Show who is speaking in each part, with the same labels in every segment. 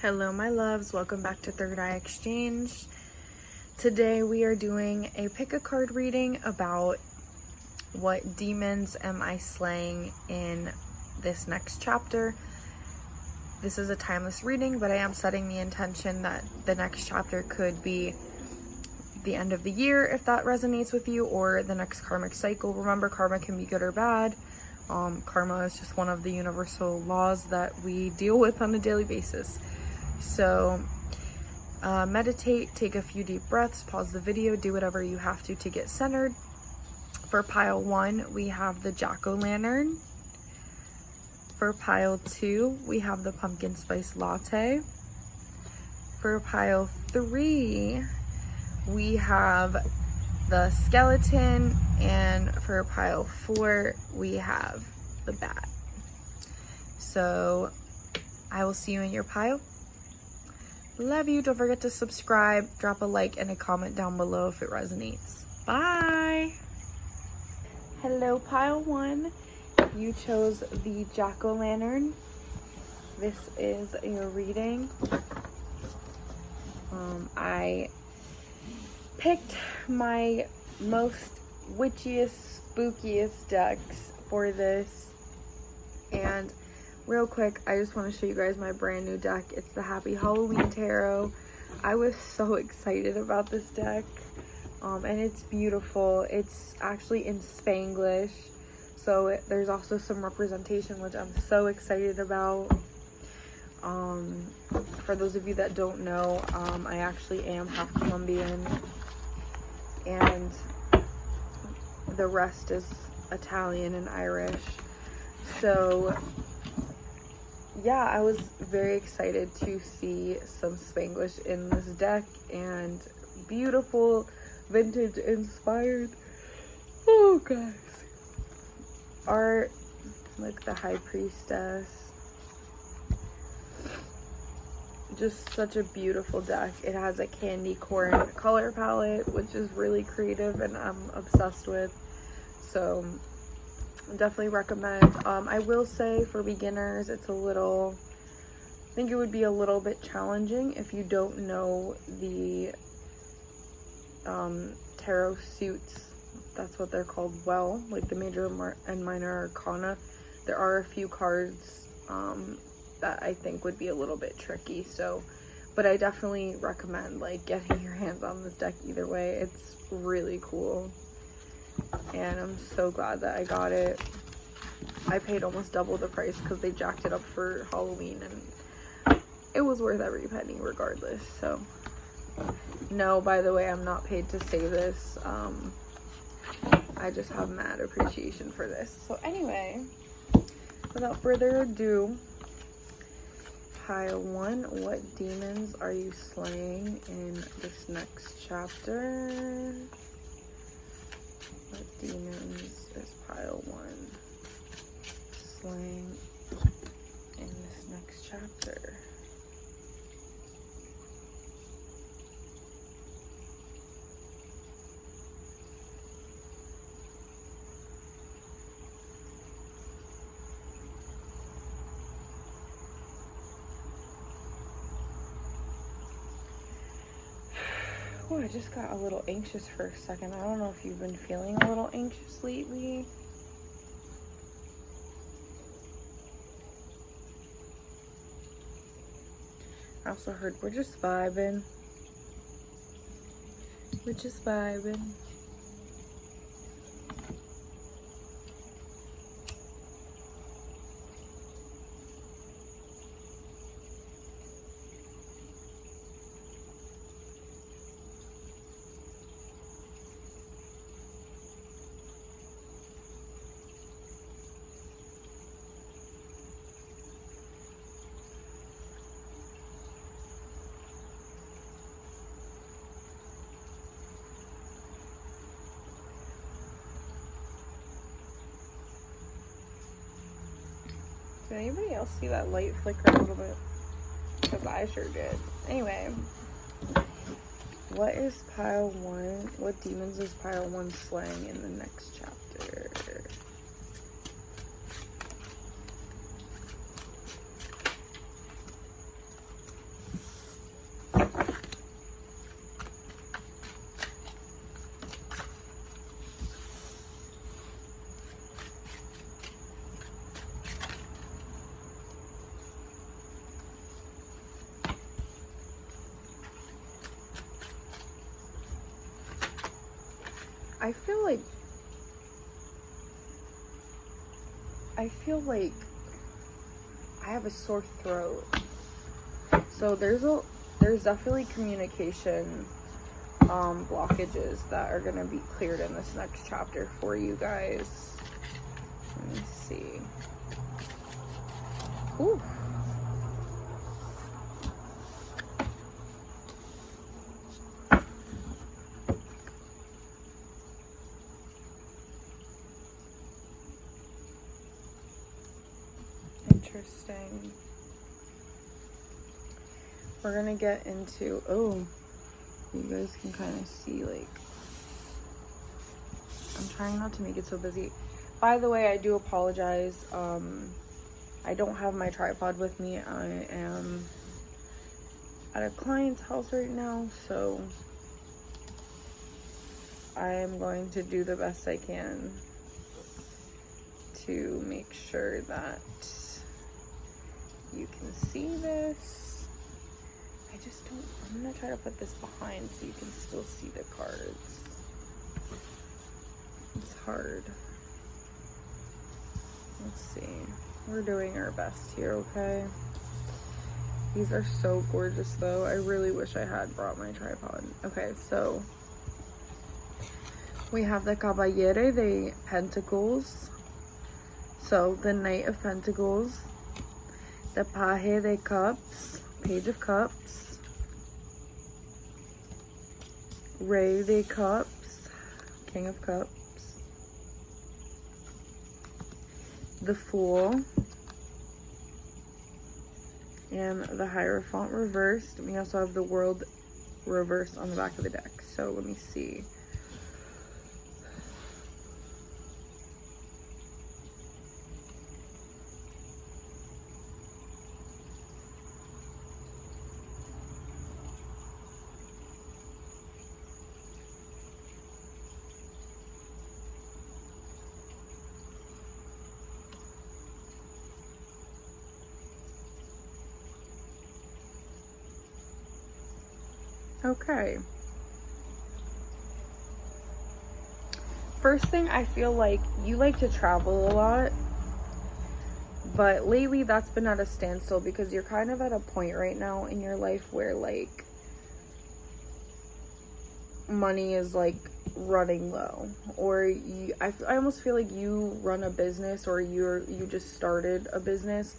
Speaker 1: Hello my loves, welcome back to Third Eye Exchange. Today we are doing a pick a card reading about what demons am I slaying in this next chapter. This is a timeless reading, but I am setting the intention that the next chapter could be the end of the year if that resonates with you, or the next karmic cycle. Remember, karma can be good or bad. Karma is just one of the universal laws that we deal with on a daily basis. So meditate, take a few deep breaths, pause the video, do whatever you have to get centered. For pile 1, we have the jack-o'-lantern. For pile 2, we have the pumpkin spice latte. For pile 3, we have the skeleton, and for pile 4, we have the bat. So I will see you in your pile. Love you. Don't forget to subscribe, drop a like, and a comment down below if it resonates. Bye. Hello, pile 1. You chose the jack-o'-lantern. This is your reading. I picked my most witchiest, spookiest decks for this, and real quick, I just want to show you guys my brand new deck. It's the Happy Halloween Tarot. I was so excited about this deck, and it's beautiful. It's actually in Spanglish, so there's also some representation, which I'm so excited about. For those of you that don't know, I actually am half Colombian, and the rest is Italian and Irish. So yeah, I was very excited to see some Spanglish in this deck, and beautiful vintage inspired, oh gosh, art, like the High Priestess. Just such a beautiful deck. It has a candy corn color palette, which is really creative and I'm obsessed with. So definitely recommend. I will say for beginners, it's I think it would be a little bit challenging if you don't know the tarot suits. That's what they're called. Well, like the major and minor arcana. There are a few cards that I think would be a little bit tricky. So, but I definitely recommend like getting your hands on this deck either way. It's really cool, and I'm so glad that I got it. I paid almost double the price because they jacked it up for Halloween, and it was worth every penny regardless. So no, by the way, I'm not paid to say this. I just have mad appreciation for this. So anyway, without further ado, pile 1, what demons are you slaying in this next chapter? What demons is pile 1 slaying in this next chapter? Oh, I just got a little anxious for a second. I don't know if you've been feeling a little anxious lately. I also heard we're just vibing. We're just vibing. Did anybody else see that light flicker a little bit? Because I sure did. Anyway, what is pile 1? What demons is pile 1 slaying in the next chapter? I feel like I have a sore throat. So there's definitely communication blockages that are going to be cleared in this next chapter for you guys. Let me see. Ooh. Interesting. We're gonna get into, oh, you guys can kind of see, like, I'm trying not to make it so busy. By the way, I do apologize. I don't have my tripod with me. I am at a client's house right now, so I am going to do the best I can to make sure that you can see this. I just don't, I'm gonna try to put this behind so you can still see the cards. It's hard. Let's see. We're doing our best here, okay? These are so gorgeous though. I really wish I had brought my tripod. Okay, so we have the Caballere de Pentacles. So the Knight of Pentacles. The Page de Cups. Page of Cups. Rey de Cups. King of Cups. The Fool. And the Hierophant reversed. We also have the World reversed on the back of the deck. So let me see. Okay. First thing, I feel like you like to travel a lot, but lately that's been at a standstill because you're kind of at a point right now in your life where like money is like running low, or I almost feel like you run a business, or you just started a business,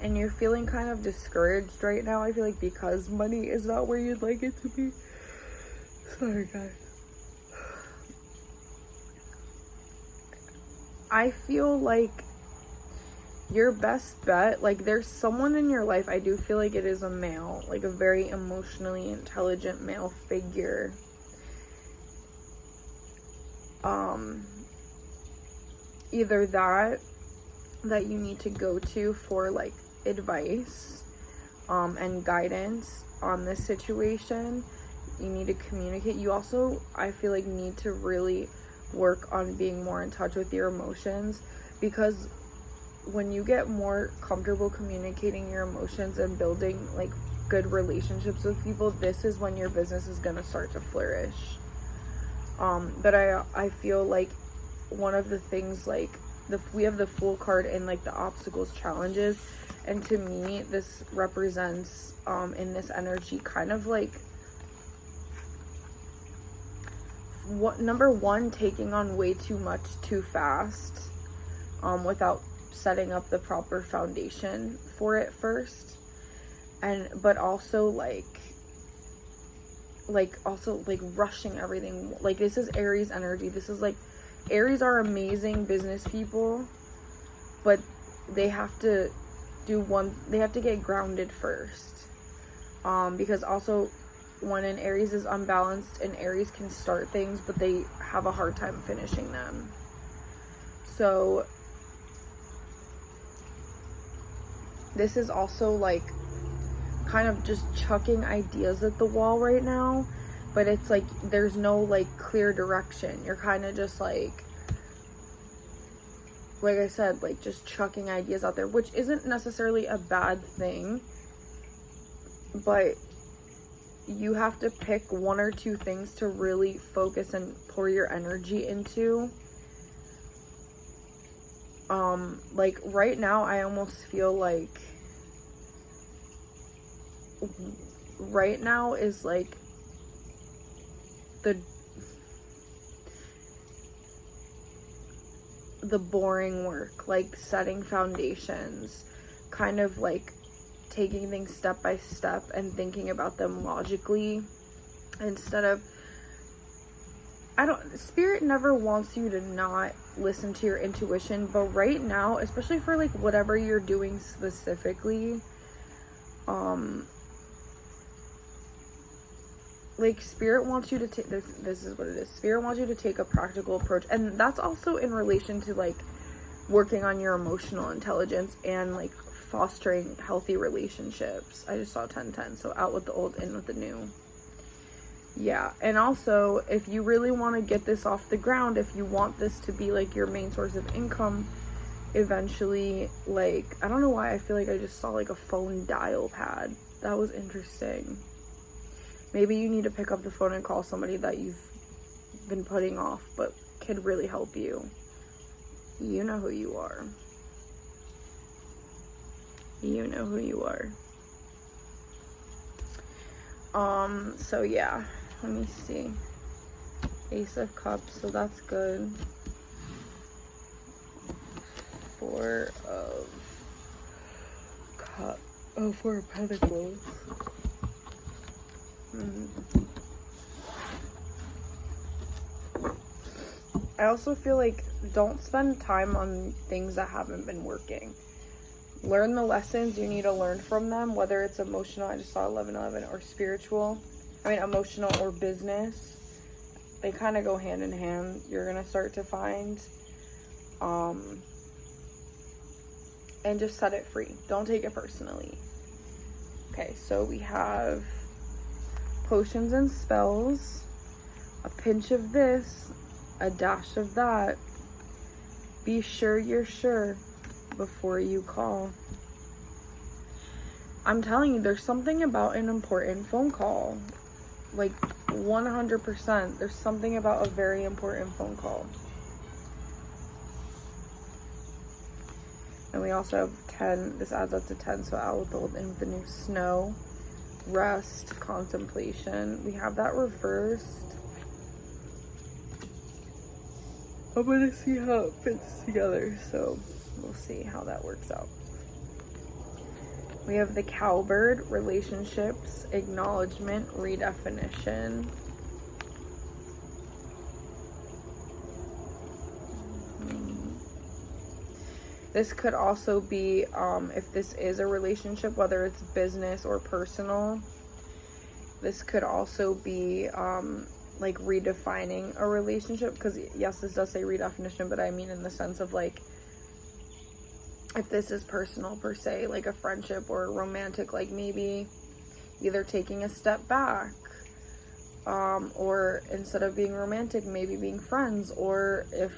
Speaker 1: and you're feeling kind of discouraged right now. I feel like because money is not where you'd like it to be. Sorry, guys. I feel like your best bet, like there's someone in your life, I do feel like it is a male, like a very emotionally intelligent male figure. Either that you need to go to for like advice and guidance on this situation. You need to communicate. You also, I feel like, need to really work on being more in touch with your emotions, because when you get more comfortable communicating your emotions and building like good relationships with people, this is when your business is going to start to flourish. But I feel like one of the things, like we have the Fool card in like the obstacles, challenges, and to me this represents in this energy kind of like number one, taking on way too much too fast without setting up the proper foundation for it first, but also like rushing everything. Like this is Aries energy. This is like, Aries are amazing business people, but they have to get grounded first, because also when an Aries is unbalanced, an Aries can start things but they have a hard time finishing them. So this is also like kind of just chucking ideas at the wall right now, but it's like there's no like clear direction. You're kind of just like I said, like just chucking ideas out there, which isn't necessarily a bad thing, but you have to pick one or two things to really focus and pour your energy into. Like right now, I almost feel like right now is like the boring work, like setting foundations, kind of like taking things step by step and thinking about them logically instead of, Spirit never wants you to not listen to your intuition, but right now, especially for like whatever you're doing specifically, like Spirit wants you to take this is what it is. Spirit wants you to take a practical approach, and that's also in relation to like working on your emotional intelligence and like fostering healthy relationships. I just saw 1010, so out with the old, in with the new. Yeah, and also if you really want to get this off the ground, if you want this to be like your main source of income eventually, like, I don't know why I feel like I just saw like a phone dial pad. That was interesting. Maybe you need to pick up the phone and call somebody that you've been putting off but could really help you. You know who you are. You know who you are. So yeah, let me see. Ace of Cups, so that's good. Four of Cups. Oh, Four of Pentacles. I also feel like don't spend time on things that haven't been working. Learn the lessons you need to learn from them, whether it's emotional, I just saw 1111, or spiritual. I mean, emotional or business. They kind of go hand in hand. You're going to start to find. And just set it free. Don't take it personally. Okay, so we have potions and spells, a pinch of this, a dash of that. Be sure you're sure before you call. I'm telling you, there's something about an important phone call. Like 100%. There's something about a very important phone call. And we also have 10. This adds up to 10. So out with the old, in with the new. Snow, rest, contemplation. We have that reversed. I'm gonna see how it fits together. So we'll see how that works out. We have the Cowbird, relationships, acknowledgement, redefinition. This could also be, if this is a relationship, whether it's business or personal, this could also be like redefining a relationship, because yes, this does say redefinition, but I mean in the sense of like, if this is personal per se, like a friendship or romantic, like maybe either taking a step back, or instead of being romantic, maybe being friends, or if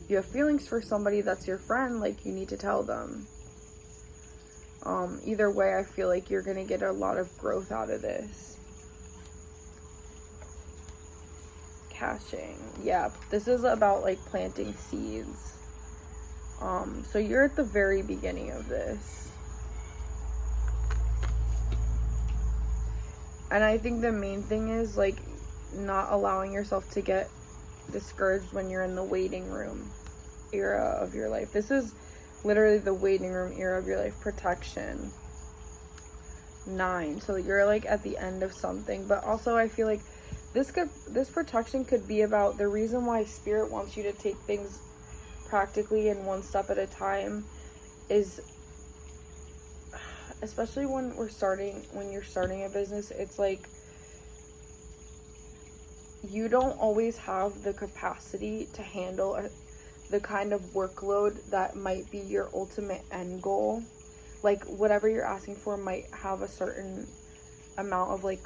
Speaker 1: you have feelings for somebody that's your friend, like you need to tell them. Either way, I feel like you're gonna get a lot of growth out of this. Caching, yeah, this is about like planting seeds. So you're at the very beginning of this. And I think the main thing is like not allowing yourself to get discouraged when you're in the waiting room era of your life. This is literally the waiting room era of your life. Protection, 9. So you're like at the end of something, but also I feel like this protection could be about the reason why Spirit wants you to take things practically and one step at a time is, especially when you're starting a business, it's like you don't always have the capacity to handle the kind of workload that might be your ultimate end goal. Like whatever you're asking for might have a certain amount of like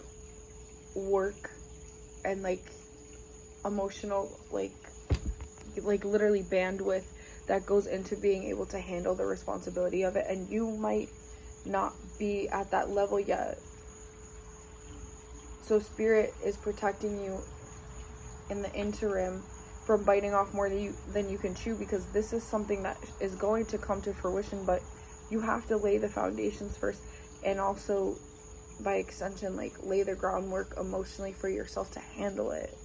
Speaker 1: work and like emotional like literally bandwidth that goes into being able to handle the responsibility of it, and you might not be at that level yet. So Spirit is protecting you in the interim from biting off more than you can chew, because this is something that is going to come to fruition, but you have to lay the foundations first, and also by extension, like, lay the groundwork emotionally for yourself to handle it.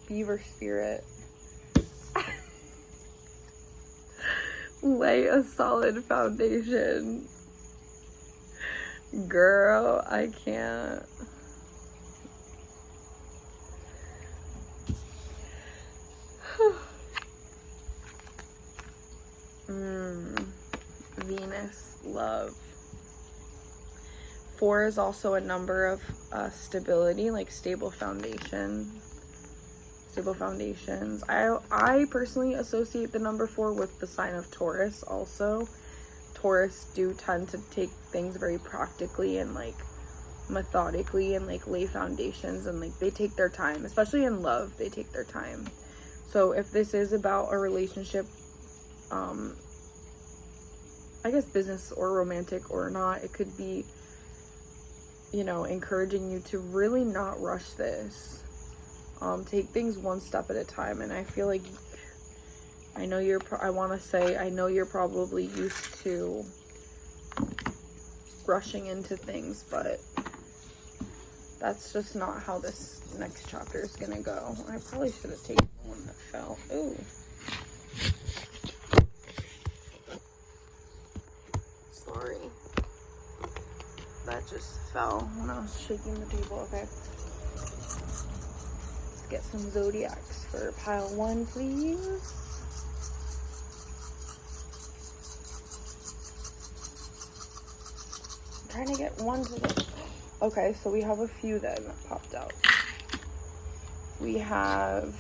Speaker 1: Beaver Spirit. Lay a solid foundation. Girl, I can't. Venus, love. 4 is also a number of stability, like stable foundation. Stable foundations. I personally associate the number 4 with the sign of Taurus also. Taurus do tend to take things very practically and like methodically, and like lay foundations, and like they take their time, especially in love. They take their time. So if this is about a relationship, I guess business or romantic or not, it could be, you know, encouraging you to really not rush this. Take things one step at a time. And I feel like, I know you're probably used to rushing into things, but that's just not how this next chapter is gonna go. I probably should have taken the one that fell. Ooh. Sorry. That just fell when I was shaking the table. Okay. Let's get some zodiacs for pile 1, please. I'm trying to get one to the... Okay, so we have a few then that popped out. We have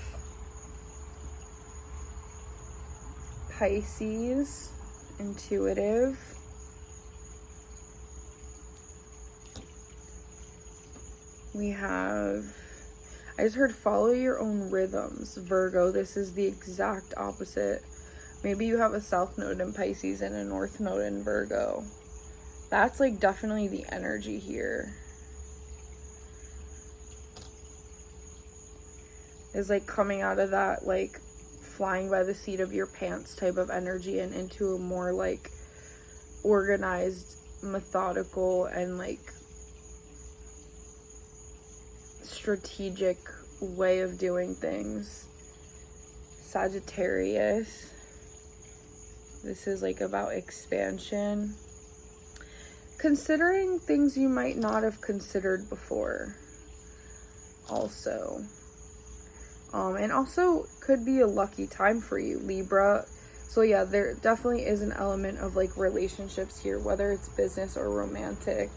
Speaker 1: Pisces, intuitive. We have, I just heard follow your own rhythms, Virgo. This is the exact opposite. Maybe you have a south node in Pisces and a north node in Virgo. That's like definitely the energy here. Is like coming out of that like flying by the seat of your pants type of energy and into a more like organized, methodical, and like strategic way of doing things. Sagittarius. This is like about expansion. Considering things you might not have considered before. Also. And also could be a lucky time for you, Libra. So yeah, there definitely is an element of like relationships here, whether it's business or romantic.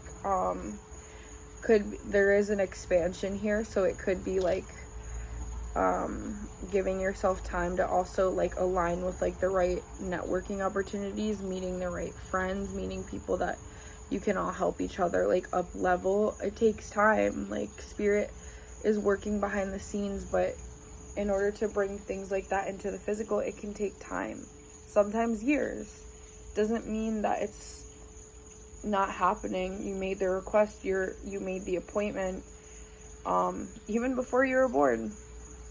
Speaker 1: There is an expansion here, so it could be like giving yourself time to also like align with like the right networking opportunities, meeting the right friends, meeting people that you can all help each other like up level. It takes time. Like Spirit is working behind the scenes, but in order to bring things like that into the physical, it can take time, sometimes years. Doesn't mean that it's not happening. You made the request, you made the appointment, even before you were born,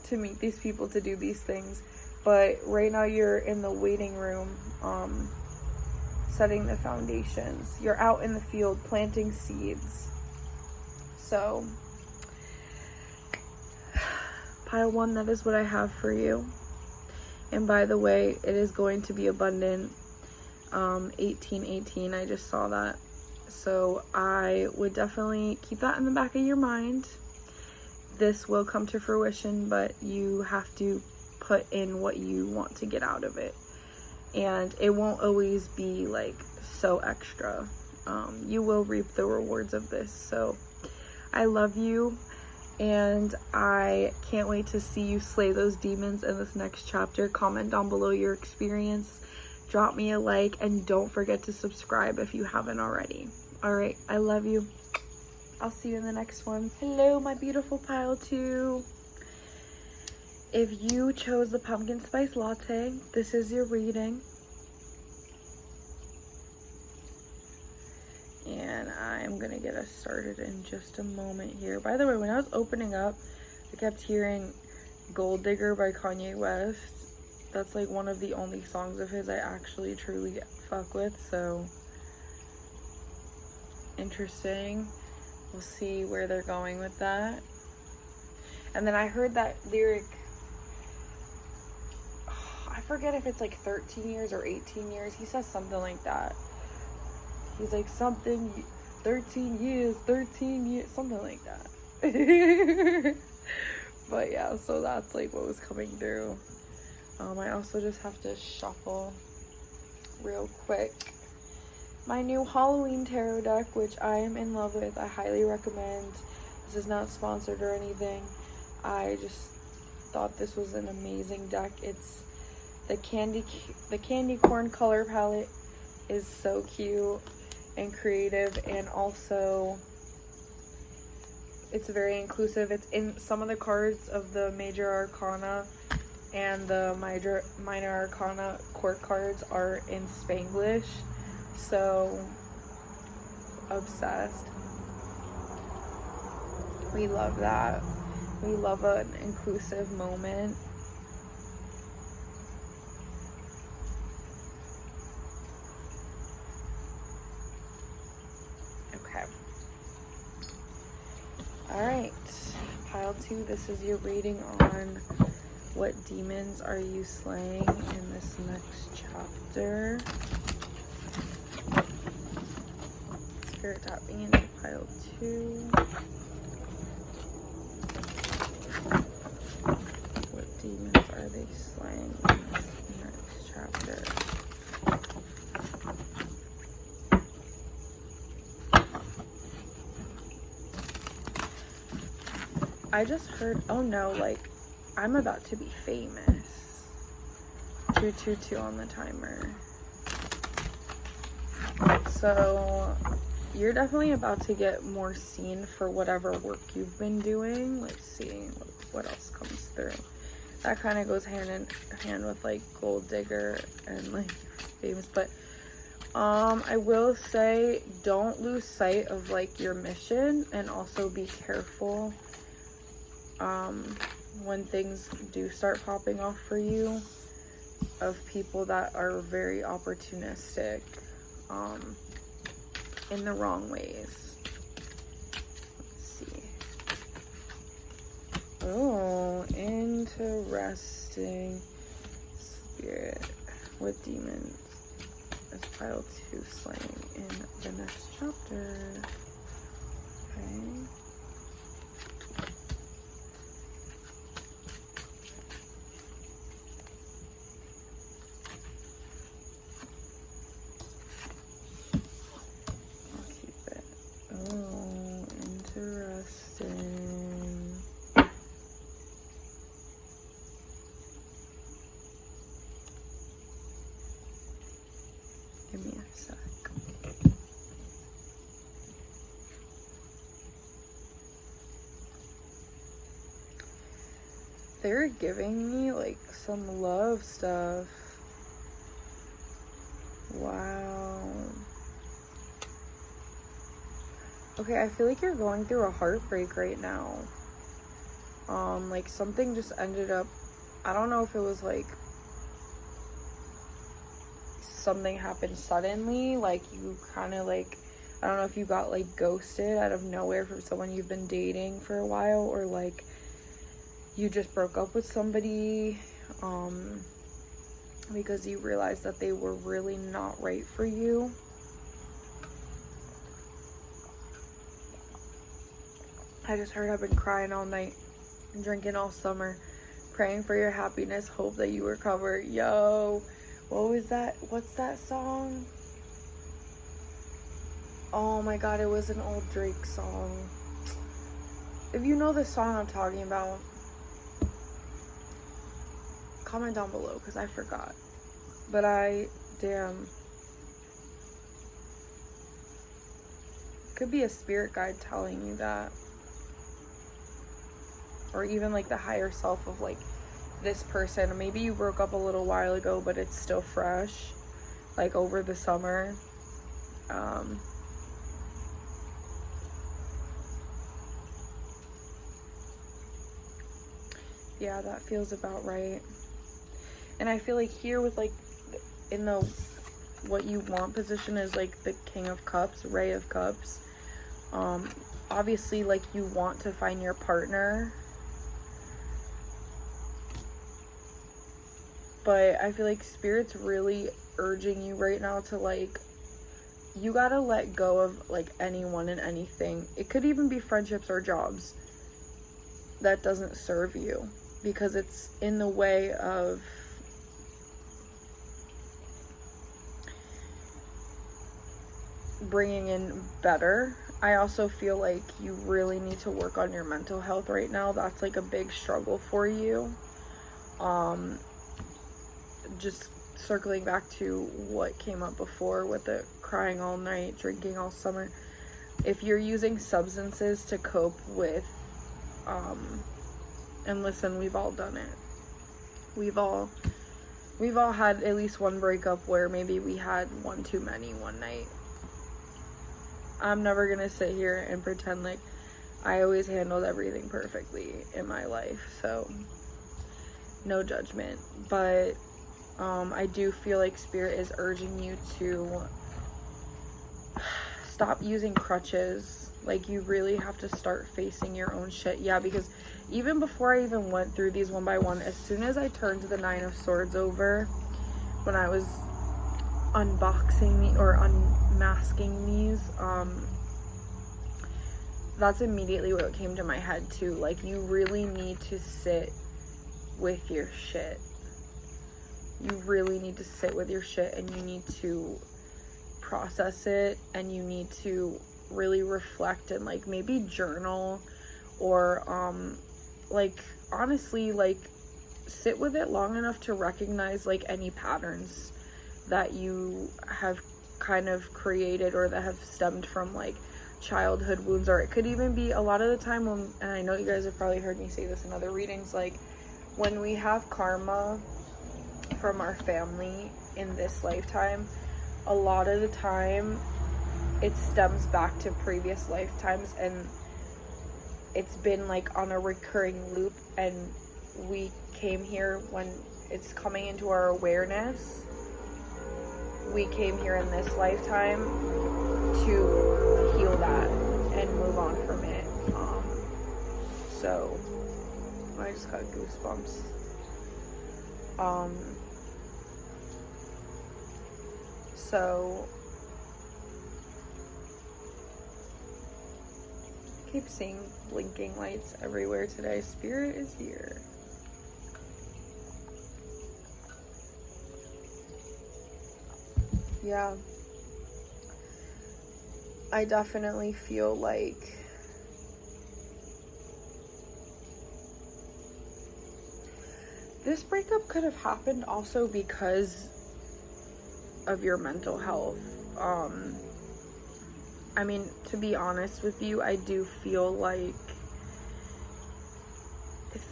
Speaker 1: to meet these people, to do these things. But right now you're in the waiting room, setting the foundations. You're out in the field planting seeds. So pile 1, that is what I have for you. And by the way, it is going to be abundant. 1818, I just saw that. So I would definitely keep that in the back of your mind. This will come to fruition, but you have to put in what you want to get out of it. And it won't always be like so extra. You will reap the rewards of this. So I love you. And I can't wait to see you slay those demons in this next chapter. Comment down below your experience. Drop me a like. And don't forget to subscribe if you haven't already. Alright, I love you. I'll see you in the next one. Hello, my beautiful pile 2. If you chose the pumpkin spice latte, this is your reading. and I'm gonna get us started in just a moment here. By the way, when I was opening up, I kept hearing Gold Digger by Kanye West. That's like one of the only songs of his I actually truly fuck with, so interesting. We'll see where they're going with that. And then I heard that lyric, I forget if it's like 13 years or 18 years. He says something like that. He's like something 13 years, something like that. But yeah, so that's like what was coming through. I also just have to shuffle real quick my new Halloween tarot deck, which I am in love with. I highly recommend. This is not sponsored or anything. I just thought this was an amazing deck. It's the candy corn color palette is so cute and creative, and also it's very inclusive. It's in some of the cards of the major arcana and the minor arcana court cards are in Spanglish, so obsessed. We love that. We love an inclusive moment. Okay. Alright. Pile 2, this is your reading on what demons are you slaying in this next chapter. Spirit tapping into pile 2. What demons are they slaying in this next chapter? I just heard, oh no, like, I'm about to be famous. 222 on the timer. So you're definitely about to get more seen for whatever work you've been doing. Let's see what else comes through. That kind of goes hand in hand with like Gold Digger and like famous, but I will say don't lose sight of like your mission, and also be careful when things do start popping off for you, of people that are very opportunistic in the wrong ways. Let's see. Oh, interesting. Spirit. What demons is pile 2 slaying in the next chapter? Okay. Give me a sec. They're giving me like some love stuff. Wow. Okay, I feel like you're going through a heartbreak right now. Like something just ended up, I don't know if it was like something happened suddenly, like you kind of like, I don't know if you got like ghosted out of nowhere from someone you've been dating for a while, or like you just broke up with somebody because you realized that they were really not right for you. I just heard I've been crying all night, drinking all summer, praying for your happiness, hope that you recover. Yo, what was that? What's that song? Oh my god, it was an old Drake song. If you know the song I'm talking about, comment down below because I forgot. But damn. Could be a spirit guide telling you that. Or even like the higher self of like this person. Maybe you broke up a little while ago, but it's still fresh, like over the summer. Yeah, that feels about right. And I feel like here with like in the what you want position is like the King of Cups, Ray of Cups. Obviously, like, you want to find your partner, but I feel like Spirit's really urging you right now to, like, you gotta let go of, like, anyone and anything. It could even be friendships or jobs that doesn't serve you, because it's in the way of bringing in better. I also feel like you really need to work on your mental health right now. That's like a big struggle for you. Just circling back to what came up before with the crying all night, drinking all summer. If you're using substances to cope with, and listen, we've all done it. We've all had at least one breakup where maybe we had one too many one night. I'm never gonna sit here and pretend like I always handled everything perfectly in my life, so no judgment. But I do feel like Spirit is urging you to stop using crutches. Like, you really have to start facing your own shit. Yeah, because even before I even went through these one by one, as soon as I turned the 9 of Swords over, when I was unboxing or unmasking these, that's immediately what came to my head too. Like, you really need to sit with your shit. You really need to sit with your shit, and you need to process it, and you need to really reflect and, like, maybe journal, or like, honestly, like, sit with it long enough to recognize, like, any patterns that you have kind of created or that have stemmed from, like, childhood wounds. Or it could even be a lot of the time when, and I know you guys have probably heard me say this in other readings, like, when we have karma from our family in this lifetime, a lot of the time it stems back to previous lifetimes, and it's been like on a recurring loop, and we came here when it's coming into our awareness. We came here in this lifetime to heal that and move on from it. So I just got goosebumps. So I keep seeing blinking lights everywhere today. Spirit is here. Yeah, I definitely feel like this breakup could have happened also because of your mental health. I mean, to be honest with you, I do feel like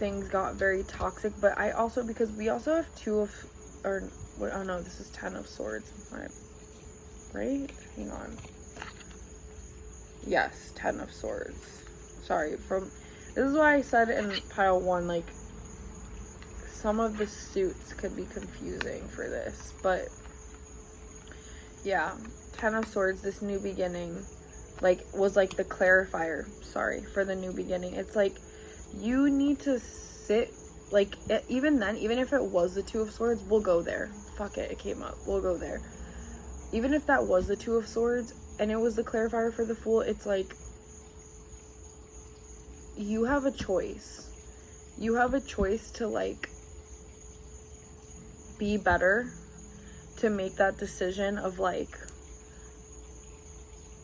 Speaker 1: things got very toxic, but I also, because we also have oh no, this is 10 of Swords, right? Hang on. Yes, 10 of Swords. Sorry, this is why I said in pile 1, like, some of the suits could be confusing for this, but yeah, 10 of Swords, this new beginning, like, was like the clarifier, for the new beginning. It's like, you need to sit, like, even then, even if it was the 2 of Swords, we'll go there. Fuck it, it came up. We'll go there. Even if that was the 2 of Swords, and it was the clarifier for the Fool, it's like, you have a choice. You have a choice to, like, be better, to make that decision of, like,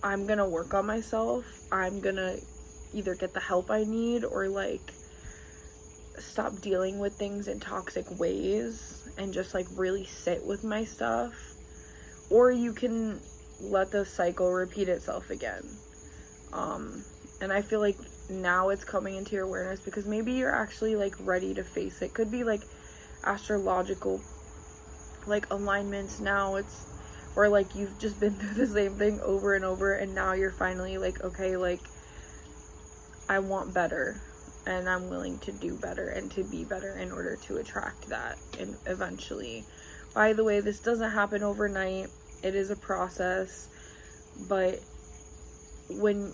Speaker 1: I'm gonna work on myself, I'm gonna either get the help I need, or, like, stop dealing with things in toxic ways and just, like, really sit with my stuff. Or you can let the cycle repeat itself again. And I feel like now it's coming into your awareness, because maybe you're actually, like, ready to face it. Could be, like, astrological, like, alignments now. Or, like, you've just been through the same thing over and over, and now you're finally, like, okay, like, I want better. and I'm willing to do better and to be better in order to attract that. And eventually, by the way, this doesn't happen overnight. It is a process, but when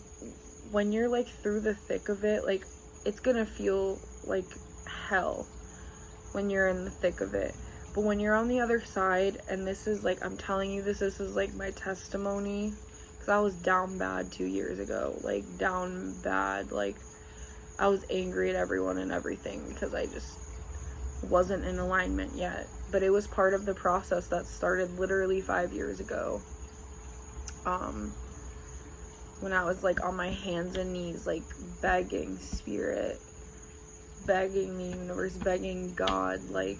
Speaker 1: you're like through the thick of it, like, it's gonna feel like hell when you're in the thick of it. But when you're on the other side, and this is like, I'm telling you this is like my testimony, because I was down bad 2 years ago, like down bad, like I was angry at everyone and everything because I just wasn't in alignment yet. But it was part of the process that started literally 5 years ago. When I was like on my hands and knees, like begging spirit, begging the universe, begging God, like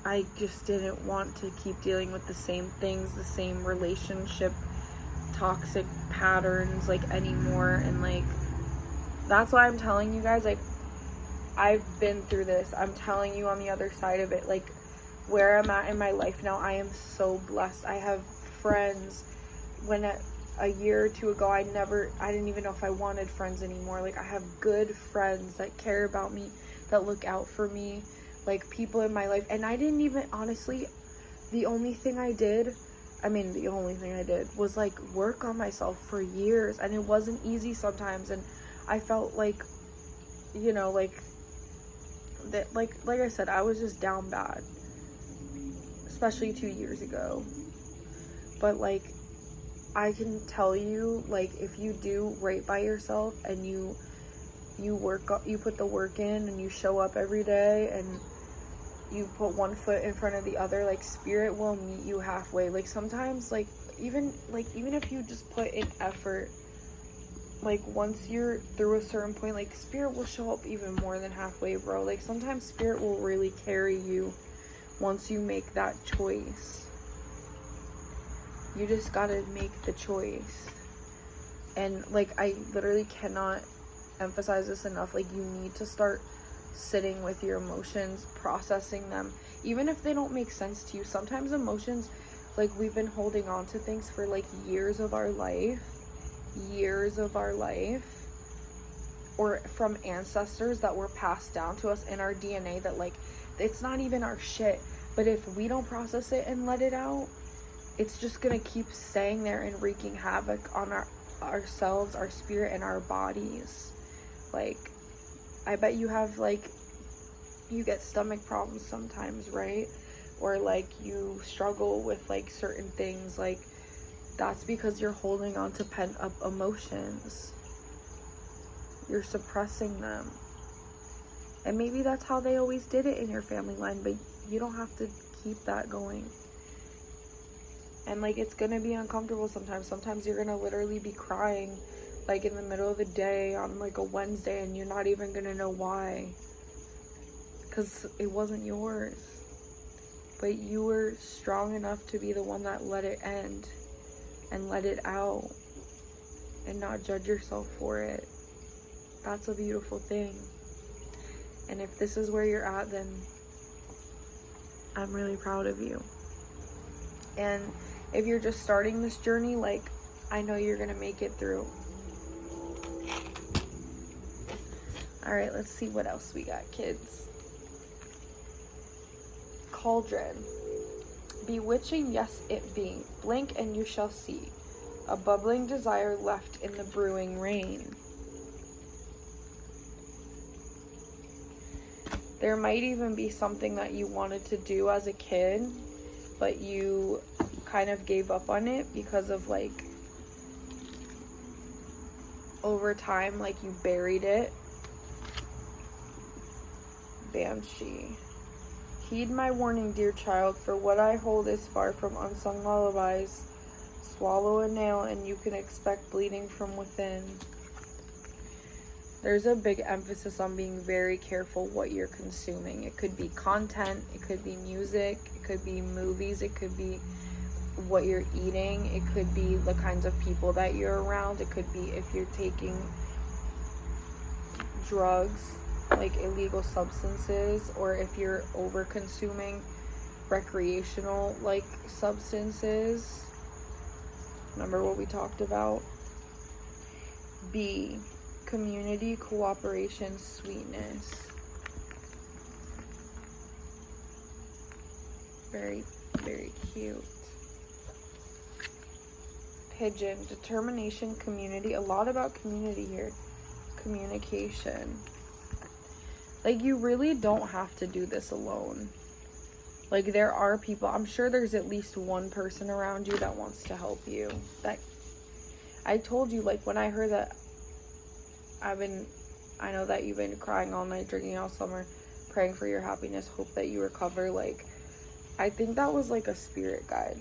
Speaker 1: I just didn't want to keep dealing with the same things, the same relationship, toxic patterns, like, anymore. And like, that's why I'm telling you guys, like, I've been through this. I'm telling you on the other side of it, like, where I'm at in my life now, I am so blessed. I have friends. When a year or two ago, I didn't even know if I wanted friends anymore. Like, I have good friends that care about me, that look out for me, like, people in my life. And I didn't even, honestly, the only thing I did was like work on myself for years, and it wasn't easy sometimes. And I felt like, you know, like that, like I said, I was just down bad, especially 2 years ago. But like, I can tell you, like, if you do right by yourself and you put the work in and you show up every day and you put one foot in front of the other, like, spirit will meet you halfway. Like, sometimes, like, even if you just put in effort, like, once you're through a certain point, like, spirit will show up even more than halfway, bro. Like, sometimes spirit will really carry you once you make that choice. You just gotta make the choice. And like, I literally cannot emphasize this enough. Like, you need to start sitting with your emotions, processing them, even if they don't make sense to you. Sometimes emotions, like, we've been holding on to things for like years of our life, or from ancestors that were passed down to us in our DNA, that, like, it's not even our shit. But if we don't process it and let it out, it's just gonna keep staying there and wreaking havoc on ourselves, our spirit, and our bodies. Like, I bet you have, like, you get stomach problems sometimes, right? Or like, you struggle with like certain things. Like, that's because you're holding on to pent up emotions. You're suppressing them. And maybe that's how they always did it in your family line, but you don't have to keep that going. And like, it's gonna be uncomfortable sometimes. Sometimes you're gonna literally be crying, like, in the middle of the day on like a Wednesday, and you're not even gonna know why, because it wasn't yours. But you were strong enough to be the one that let it end and let it out and not judge yourself for it. That's a beautiful thing. And if this is where you're at, then I'm really proud of you. And if you're just starting this journey, like, I know you're gonna make it through. All right, let's see what else we got, kids. Cauldron. Bewitching, yes it be. Blink and you shall see. A bubbling desire left in the brewing rain. There might even be something that you wanted to do as a kid, but you kind of gave up on it because of, like, over time, like, you buried it. Banshee. Heed my warning, dear child, for what I hold is far from unsung lullabies. Swallow a nail and you can expect bleeding from within. There's a big emphasis on being very careful what you're consuming. It could be content, it could be music, it could be movies, it could be what you're eating, it could be the kinds of people that you're around, it could be if you're taking drugs, like illegal substances, or if you're over consuming recreational, like, substances. Remember what we talked about? B, community, cooperation, sweetness. Very, very cute. Pigeon, determination, community. A lot about community here. Communication. Like, you really don't have to do this alone. Like, there are people, I'm sure there's at least one person around you that wants to help you. That, I told you, like, when I heard that, I know that you've been crying all night, drinking all summer, praying for your happiness, hope that you recover. Like, I think that was like a spirit guide.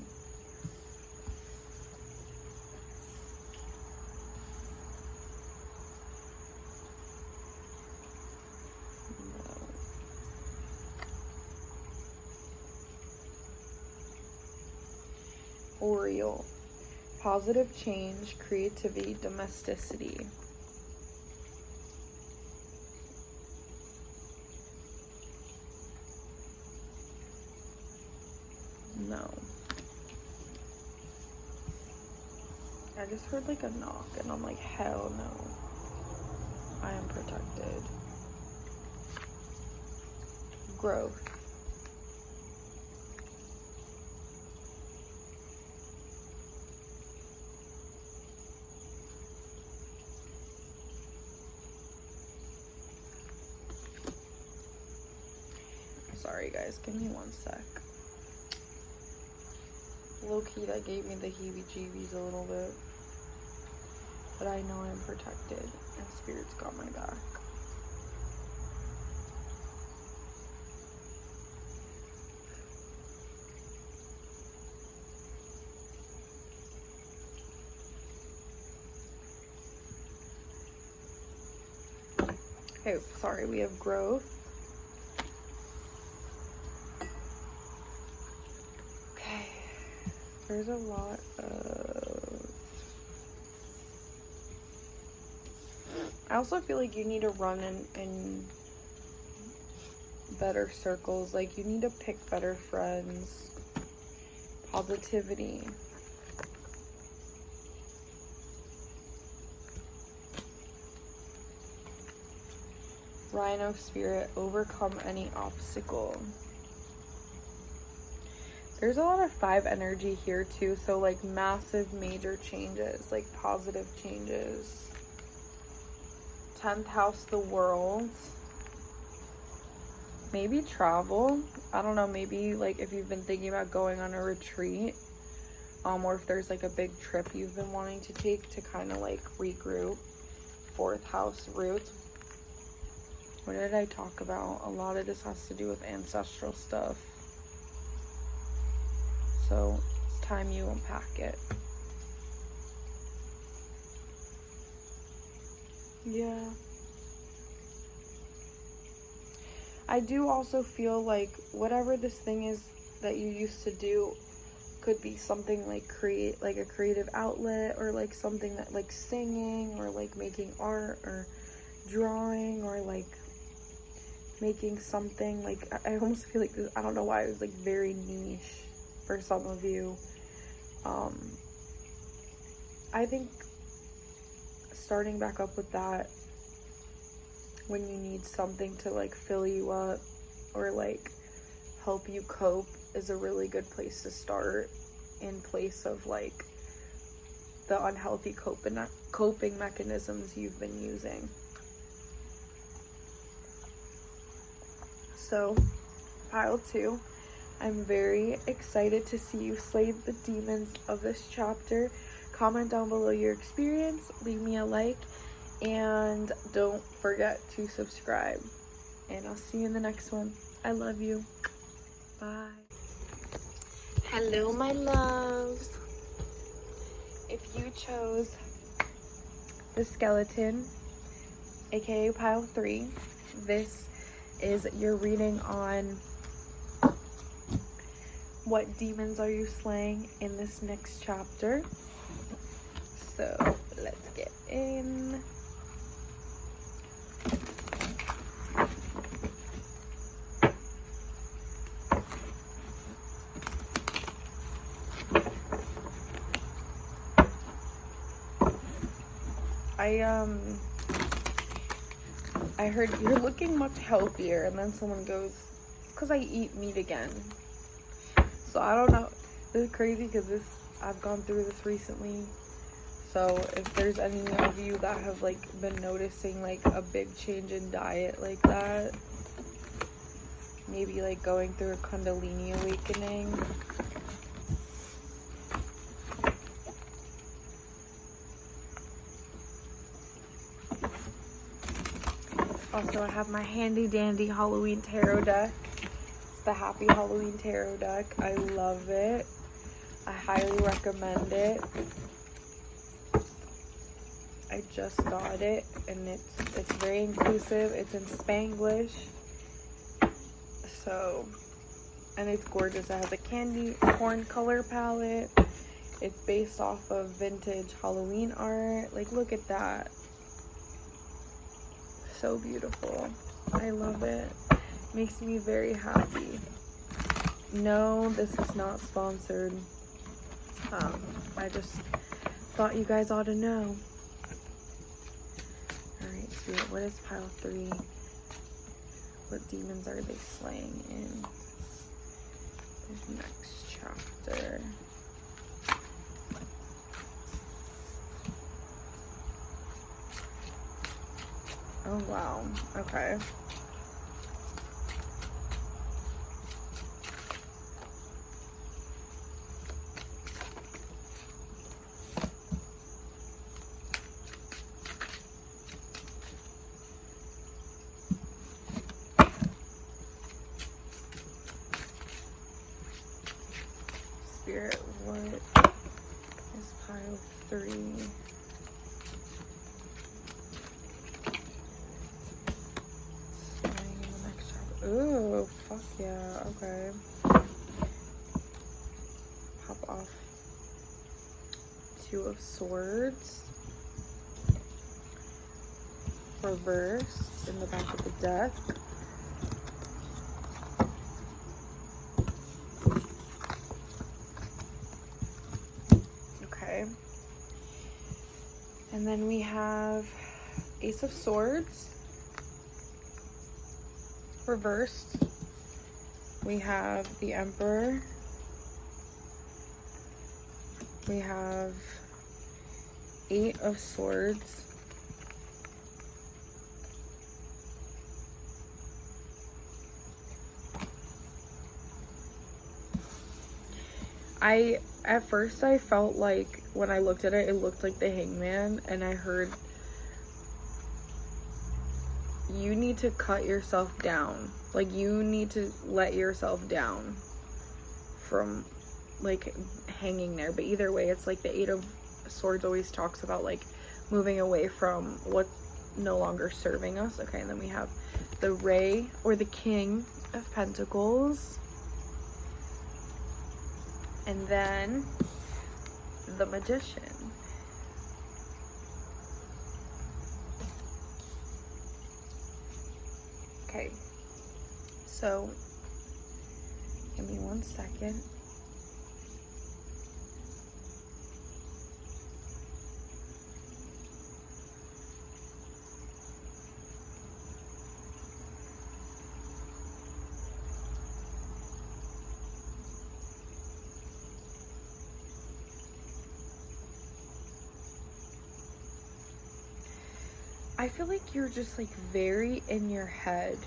Speaker 1: Oriole, positive change, creativity, domesticity. No. I just heard like a knock and I'm like, hell no. I am protected. Growth. Sorry guys, give me one sec. Low-key, that gave me the heebie-jeebies a little bit. But I know I'm protected and Spirit's got my back. Okay, sorry, we have growth. There's a lot of... I also feel like you need to run in better circles. Like, you need to pick better friends. Positivity. Rhino spirit, overcome any obstacle. There's a lot of 5 energy here too, so like massive major changes, like positive changes. 10th house, the world. Maybe travel. I don't know, maybe like if you've been thinking about going on a retreat, or if there's like a big trip you've been wanting to take to kind of like regroup. 4th house, roots. What did I talk about? A lot of this has to do with ancestral stuff. So it's time you unpack it. Yeah. I do also feel like whatever this thing is that you used to do could be something like a creative outlet, or like something that like singing, or like making art, or drawing, or like making something like, I almost feel like this, I don't know why it was like very niche for some of you. I think starting back up with that when you need something to like fill you up or like help you cope is a really good place to start, in place of like the unhealthy coping mechanisms you've been using. So pile 2, I'm very excited to see you slay the demons of this chapter. Comment down below your experience, leave me a like, and don't forget to subscribe. And I'll see you in the next one. I love you. Bye. Hello, my loves. If you chose the skeleton, aka pile 3, this is your reading on what demons are you slaying in this next chapter. So let's get in. I heard you're looking much healthier, and then someone goes, it's because I eat meat again. So I don't know. This is crazy because I've gone through this recently. So if there's any of you that have like been noticing like a big change in diet like that, maybe like going through a Kundalini awakening. Also, I have my handy dandy Halloween tarot deck. It's the Happy Halloween Tarot deck. I love it. I highly recommend it. I just got it, and it's very inclusive. It's in Spanglish. So, and it's gorgeous. It has a candy corn color palette. It's based off of vintage Halloween art. Like, look at that. So beautiful. I love it. Makes me very happy. No, this is not sponsored. I just thought you guys ought to know. Alright, Spirit, what is pile 3? What demons are they slaying in this next chapter? Oh, wow. Okay. Spirit, what is pile 3? Ooh, fuck yeah, okay. Pop off 2 of Swords. Reversed in the back of the deck. Okay. And then we have Ace of Swords. Reversed. We have the Emperor. We have 8 of Swords. At first I felt like when I looked at it, it looked like the Hangman, and I heard you need to cut yourself down. Like, you need to let yourself down from, like, hanging there. But either way, it's like the 8 of Swords always talks about, like, moving away from what's no longer serving us. Okay, and then we have the Ray, or the King of Pentacles. And then the Magician. Okay, so give me 1 second. I feel like you're just like very in your head.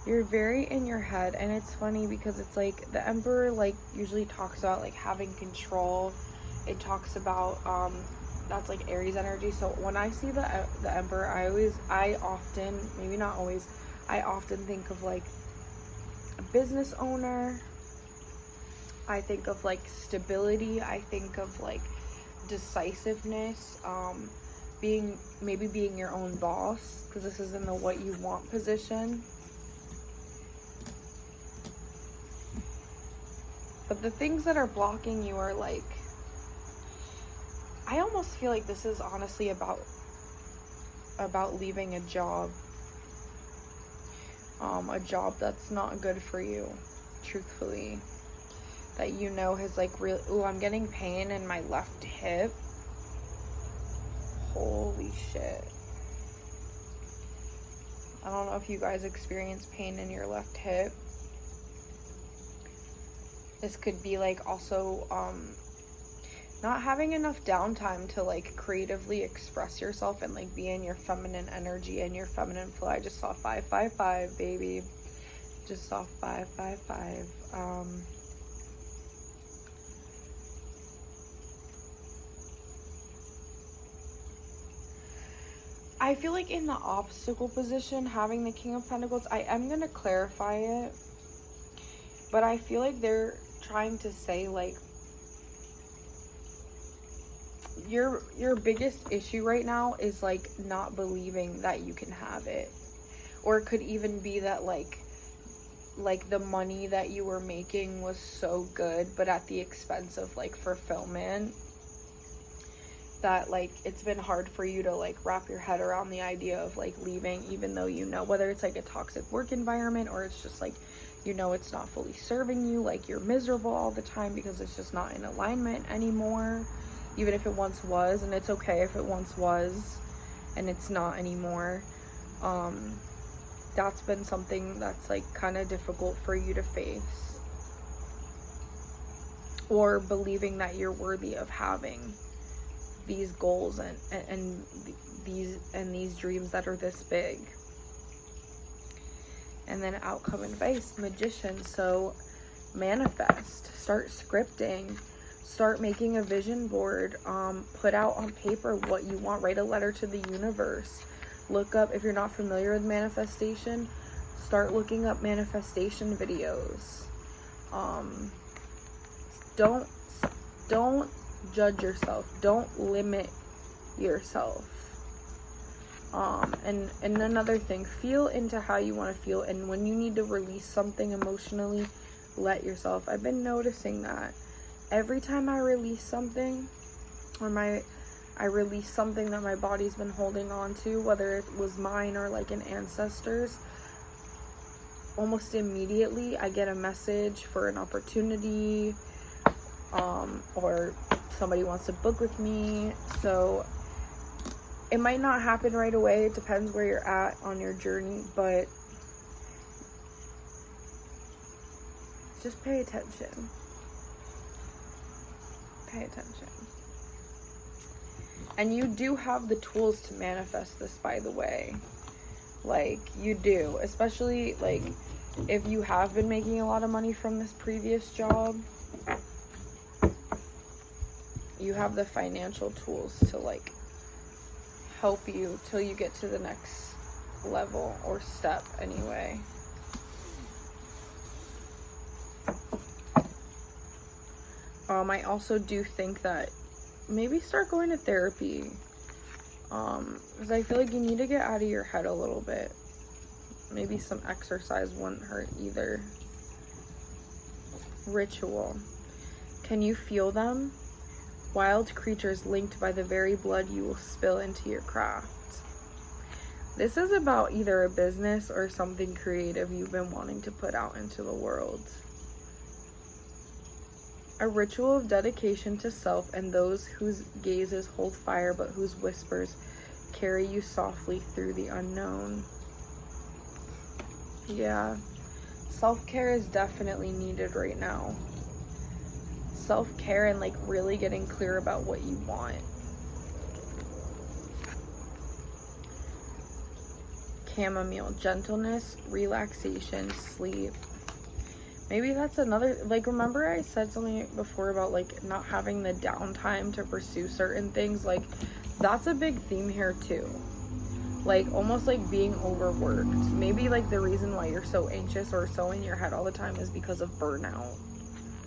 Speaker 1: You're very in your head, and it's funny because it's like the Emperor like usually talks about like having control. It talks about that's like Aries energy. So when I see the Emperor, I often, maybe not always, I often think of like a business owner. I think of like stability. I think of like decisiveness. Maybe being your own boss, because this is in the what you want position. But the things that are blocking you are like, I almost feel like this is honestly about leaving a job that's not good for you, truthfully, that you know has like really, ooh, I'm getting pain in my left hip. holy shit. I don't know if you guys experience pain in your left hip. This could be like also not having enough downtime to like creatively express yourself and like be in your feminine energy and your feminine flow. I just saw 555, baby. Just saw 555. I feel like in the obstacle position, having the King of Pentacles, I am going to clarify it, but I feel like they're trying to say like your biggest issue right now is like not believing that you can have it. Or it could even be that like the money that you were making was so good, but at the expense of like fulfillment, that like it's been hard for you to like wrap your head around the idea of like leaving, even though you know, whether it's like a toxic work environment or it's just like, you know, it's not fully serving you, like you're miserable all the time because it's just not in alignment anymore, even if it once was. And it's okay if it once was and it's not anymore. That's been something that's like kind of difficult for you to face, or believing that you're worthy of having these goals and these dreams that are this big. And then outcome advice, Magician. So manifest, start scripting, start making a vision board, put out on paper what you want, write a letter to the universe. Look up, if you're not familiar with manifestation, start looking up manifestation videos. Don't judge yourself. Don't limit yourself. And another thing, feel into how you want to feel. And when you need to release something emotionally, let yourself. I've been noticing that every time I release something, or I release something that my body's been holding on to, whether it was mine or like an ancestor's, almost immediately I get a message for an opportunity, or somebody wants to book with me. So it might not happen right away. It depends where you're at on your journey, but just pay attention. Pay attention. And you do have the tools to manifest this, by the way. Like, you do. Especially, like, if you have been making a lot of money from this previous job, you have the financial tools to, like, help you till you get to the next level or step anyway. I also do think that maybe start going to therapy, because I feel like you need to get out of your head a little bit. Maybe some exercise wouldn't hurt either. Ritual. Can you feel them? Wild creatures linked by the very blood you will spill into your craft. This is about either a business or something creative you've been wanting to put out into the world. A ritual of dedication to self and those whose gazes hold fire but whose whispers carry you softly through the unknown. Yeah, self-care is definitely needed right now. Self-care and like really getting clear about what you want. Chamomile, gentleness, relaxation, sleep. Maybe that's another, like, remember I said something before about like not having the downtime to pursue certain things? Like, that's a big theme here too. Like, almost like being overworked. Maybe like the reason why you're so anxious or so in your head all the time is because of burnout.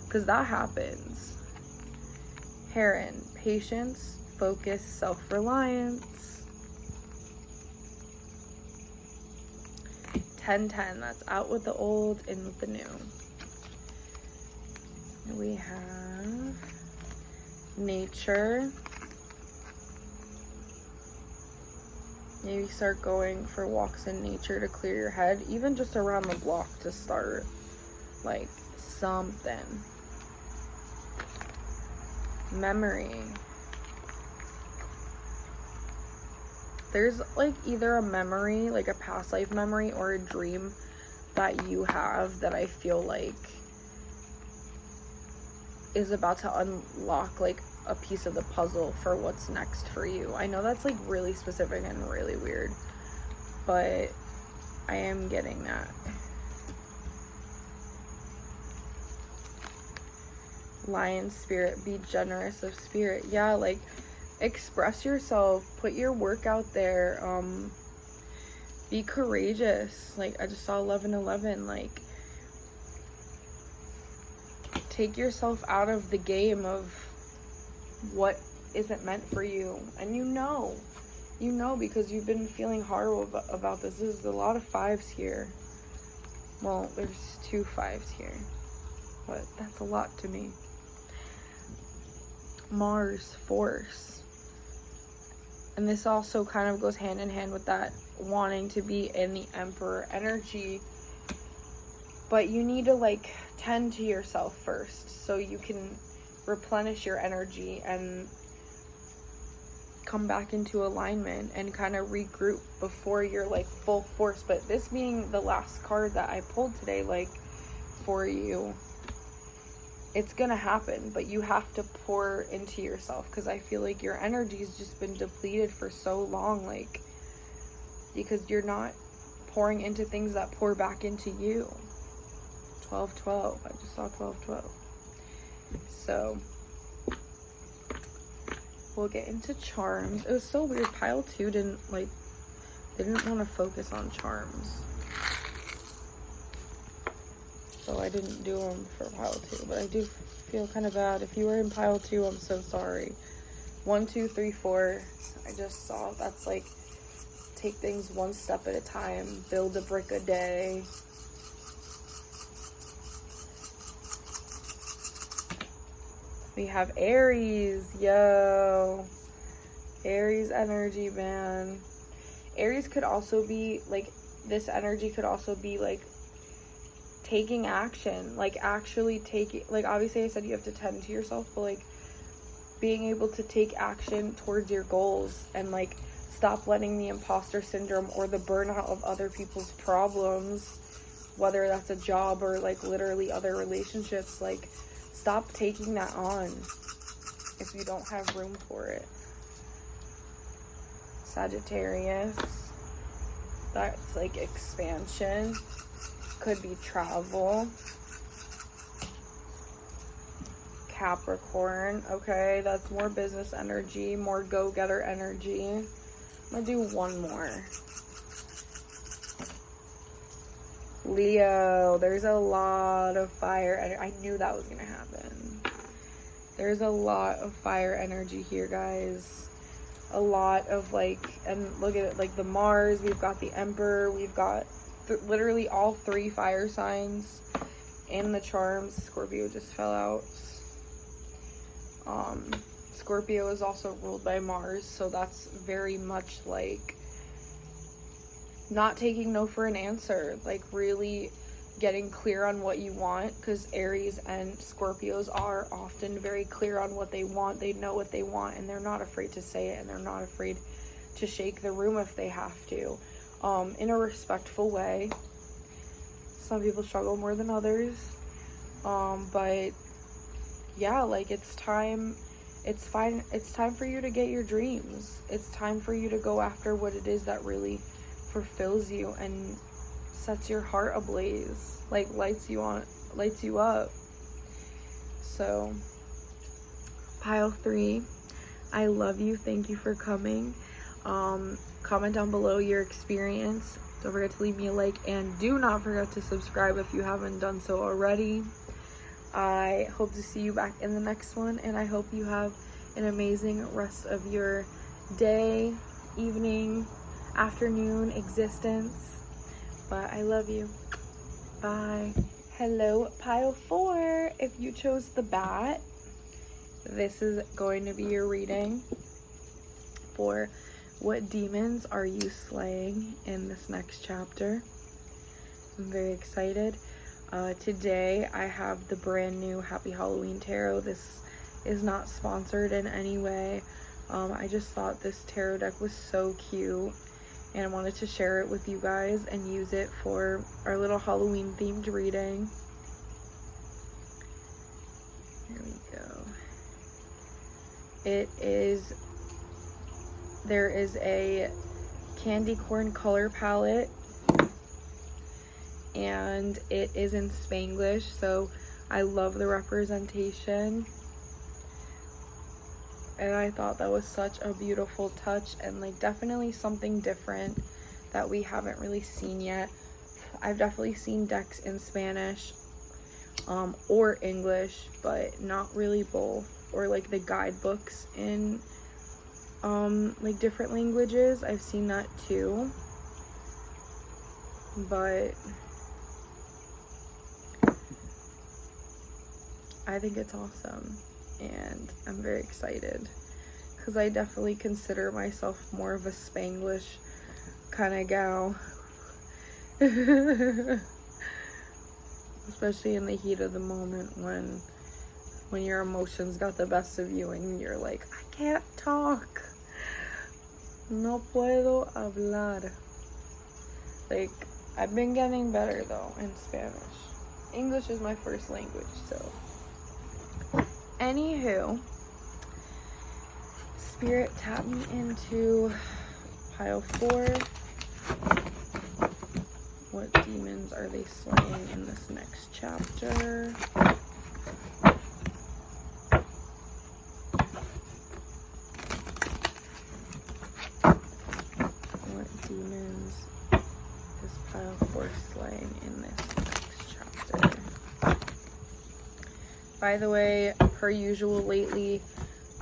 Speaker 1: Because that happens. Heron, patience, focus, self-reliance. 10-10, that's out with the old, in with the new. We have nature. Maybe start going for walks in nature to clear your head, even just around the block to start. Like, something. Memory. there's like either a memory, like a past life memory, or a dream that you have that I feel like is about to unlock like a piece of the puzzle for what's next for you. I know that's like really specific and really weird, but I am getting that. Lion spirit, be generous of spirit. Yeah, like express yourself, put your work out there, be courageous. Like I just saw 1111, like take yourself out of the game of what isn't meant for you. And you know because you've been feeling horrible about this. There's a lot of 5s here. Well, there's 2 5s here, but that's a lot to me. Mars, force. And this also kind of goes hand in hand with that wanting to be in the Emperor energy. But you need to like tend to yourself first so you can replenish your energy and come back into alignment and kind of regroup before you're like full force. But this being the last card that I pulled today, like for you, it's gonna happen, but you have to pour into yourself, because I feel like your energy's just been depleted for so long, like because you're not pouring into things that pour back into you. 1212, I just saw 1212. So we'll get into charms. It was so weird, pile 2 didn't want to focus on charms, so I didn't do them for pile 2, but I do feel kind of bad. If you were in pile 2, I'm so sorry. 1 2 3 4, I just saw that's like take things one step at a time, build a brick a day. We have Aries, yo. Aries energy, man. Aries could also be like, this energy could also be like taking action, like actually taking, like obviously I said you have to tend to yourself, but like being able to take action towards your goals and like stop letting the imposter syndrome or the burnout of other people's problems, whether that's a job or like literally other relationships, like stop taking that on if you don't have room for it. Sagittarius, that's like expansion, could be travel. Capricorn, okay, that's more business energy, more go-getter energy. I'm gonna do one more. Leo, there's a lot of fire energy. I knew that was gonna happen. There's a lot of fire energy here, guys. A lot of like, and look at it, like the Mars, we've got the Emperor, we've got literally all 3 fire signs and the charms. Scorpio just fell out. Scorpio is also ruled by Mars, so that's very much like not taking no for an answer, like really getting clear on what you want, because Aries and Scorpios are often very clear on what they want. They know what they want and they're not afraid to say it, and they're not afraid to shake the room if they have to, in a respectful way. Some people struggle more than others, but yeah, like it's time for you to get your dreams. It's time for you to go after what it is that really fulfills you and sets your heart ablaze, like lights you up. So pile 3, I love you, thank you for coming. Comment down below your experience. Don't forget to leave me a like, and do not forget to subscribe if you haven't done so already. I hope to see you back in the next one, and I hope you have an amazing rest of your day, evening, afternoon, existence. But I love you. Bye. Hello, pile 4. If you chose the bat, this is going to be your reading for what demons are you slaying in this next chapter. I'm very excited. Today I have the brand new Happy Halloween Tarot. This is not sponsored in any way. I just thought this tarot deck was so cute, and I wanted to share it with you guys and use it for our little Halloween themed reading. Here we go. There is a candy corn color palette, and it is in Spanglish, so I love the representation. And I thought that was such a beautiful touch, and like definitely something different that we haven't really seen yet. I've definitely seen decks in Spanish or English, but not really both, or like the guidebooks in like different languages. I've seen that too, but I think it's awesome. And I'm very excited because I definitely consider myself more of a Spanglish kind of gal. Especially in the heat of the moment when your emotions got the best of you and you're like, I can't talk. No puedo hablar. Like, I've been getting better though in Spanish. English is my first language, so. Anywho, Spirit, tap me into pile 4. What demons are they slaying in this next chapter? What demons is pile 4 slaying in this next chapter? By the way, per usual lately,